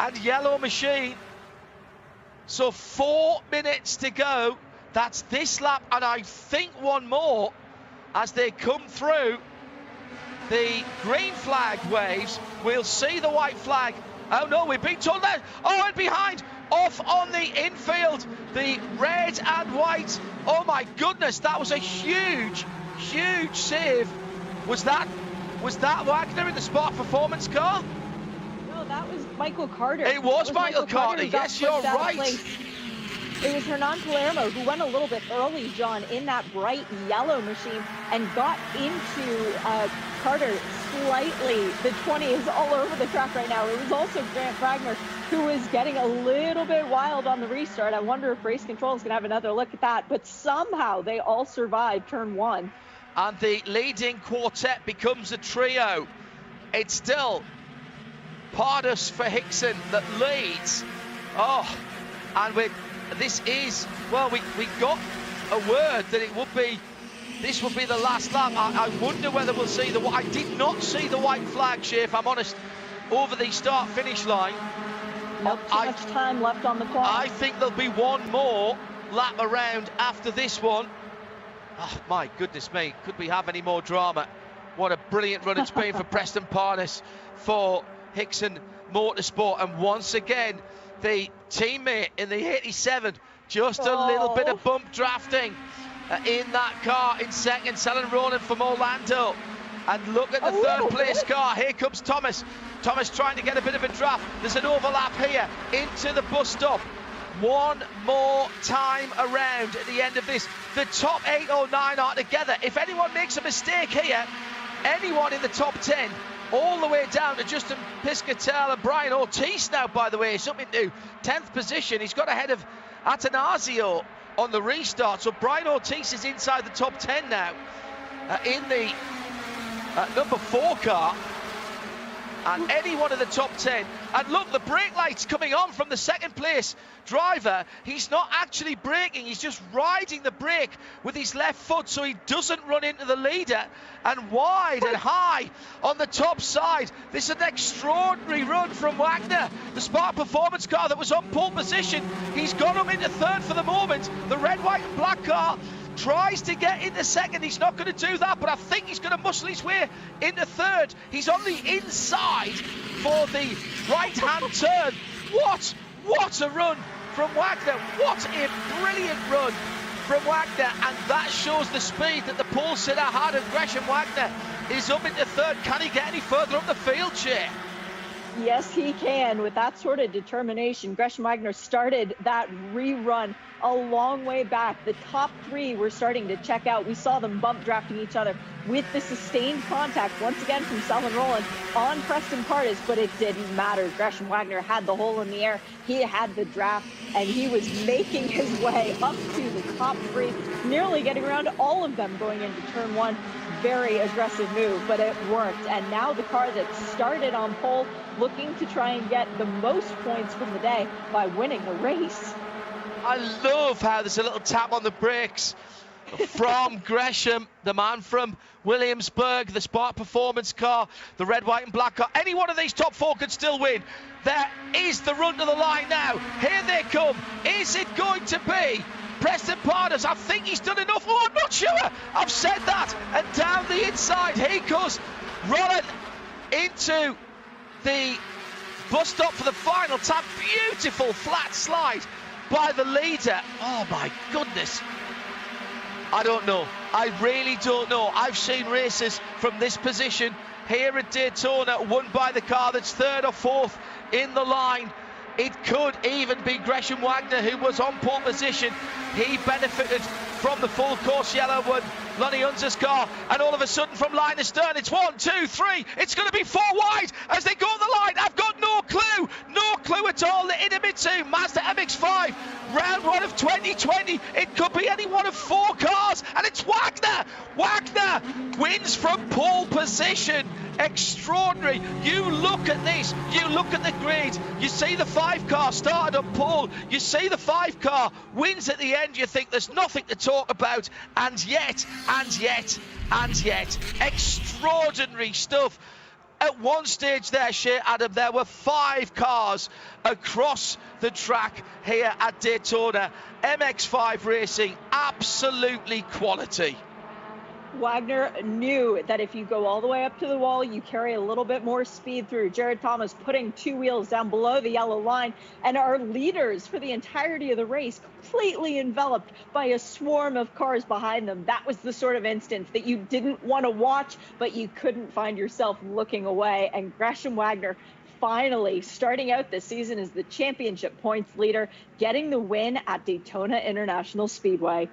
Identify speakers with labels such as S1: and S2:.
S1: and yellow machine. So 4 minutes to go. That's this lap, and I think one more as they come through the green flag waves. We'll see the white flag. Oh no, we've been told that. Oh, and behind, off on the infield, the red and white. Oh my goodness, that was a huge save. Was that Wagner in the Spark Performance car?
S2: No, that was Michael Carter.
S1: It was Michael Carter. Yes, you're right.
S2: It was Hernan Palermo who went a little bit early, John, in that bright yellow machine and got into Carter slightly. The 20 is all over the track right now. It was also Grant Wagner who was getting a little bit wild on the restart. I wonder if race control is going to have another look at that. But somehow they all survived turn one.
S1: And the leading quartet becomes a trio. It's still Pardus for Hickson that leads. Oh, and this is, well, we got a word that this would be the last lap. I wonder whether we'll see I did not see the white flag, Shay, if I'm honest, over the start-finish line.
S2: Not too much time left on the clock.
S1: I think there'll be one more lap around after this one. Oh, my goodness me, could we have any more drama? What a brilliant run it's been for Preston Pardus for Hickson Motorsport. And once again, the teammate in the 87, just a little bit of bump drafting in that car in second. Selen Ronan from Orlando. And look at the third place car. Here comes Thomas. Thomas trying to get a bit of a draft. There's an overlap here into the bus stop. One more time around at the end of this. The top 8 or 9 are together. If anyone makes a mistake here, anyone in the top 10, all the way down to Justin Piscatel and Brian Ortiz now, by the way, is up into 10th position. He's got ahead of Atanasio on the restart. So Brian Ortiz is inside the top 10 now in the number 4 car. And anyone in the top 10. And look, the brake light's coming on from the second place driver. He's not actually braking, he's just riding the brake with his left foot so he doesn't run into the leader. And wide and high on the top side. This is an extraordinary run from Wagner. The Spark Performance car that was on pole position, he's got him into third for the moment. The red, white and black car tries to get into second. He's not going to do that, but I think he's going to muscle his way into third. He's on the inside for the right-hand turn. What a run from Wagner. What a brilliant run from Wagner. And that shows the speed that the pole sitter had. And Gresham Wagner is up into third. Can he get any further up the field, Jay?
S2: Yes, he can. With that sort of determination, Gresham Wagner started that rerun a long way back. The top 3 were starting to check out. We saw them bump drafting each other with the sustained contact, once again from Selen Roland on Preston Pardus, but it didn't matter. Gresham Wagner had the hole in the air. He had the draft, and he was making his way up to the top 3, nearly getting around all of them going into turn 1. Very aggressive move, but it worked. And now the car that started on pole, looking to try and get the most points from the day by winning the race.
S1: I love how there's a little tap on the brakes from Gresham, the man from Williamsburg, the Spark Performance car, the red, white and black car. Any one of these top 4 could still win. There is the run to the line now. Here they come. Is it going to be Preston Pardus? I think he's done enough. Oh, I'm not sure. I've said that. And down the inside, he goes rolling into the bus stop for the final tap. Beautiful flat slide by the leader. Oh my goodness. I don't know. I really don't know. I've seen races from this position here at Daytona won by the car that's third or fourth in the line. It could even be Gresham Wagner who was on pole position. He benefited from the full course yellow one, Lonnie Hunter's car, and all of a sudden from line to stern, it's 1, 2, 3. It's going to be 4 wide as they go the line. I've got no clue at all. The Inimitsu Mazda MX-5, round 1 of 2020. It could be any one of 4 cars, and it's Wagner. Wagner wins from pole position. Extraordinary. You look at this, you look at the grid, you see the 5 car started on pole, you see the 5 car wins at the end, you think there's nothing to talk about, and yet, extraordinary stuff. At one stage there, Adam, there were 5 cars across the track here at Daytona. MX-5 Racing, absolutely quality.
S2: Wagner knew that if you go all the way up to the wall, you carry a little bit more speed through. Jared Thomas putting 2 wheels down below the yellow line, and our leaders for the entirety of the race completely enveloped by a swarm of cars behind them. That was the sort of instance that you didn't want to watch, but you couldn't find yourself looking away. And Gresham Wagner finally starting out this season as the championship points leader, getting the win at Daytona International Speedway.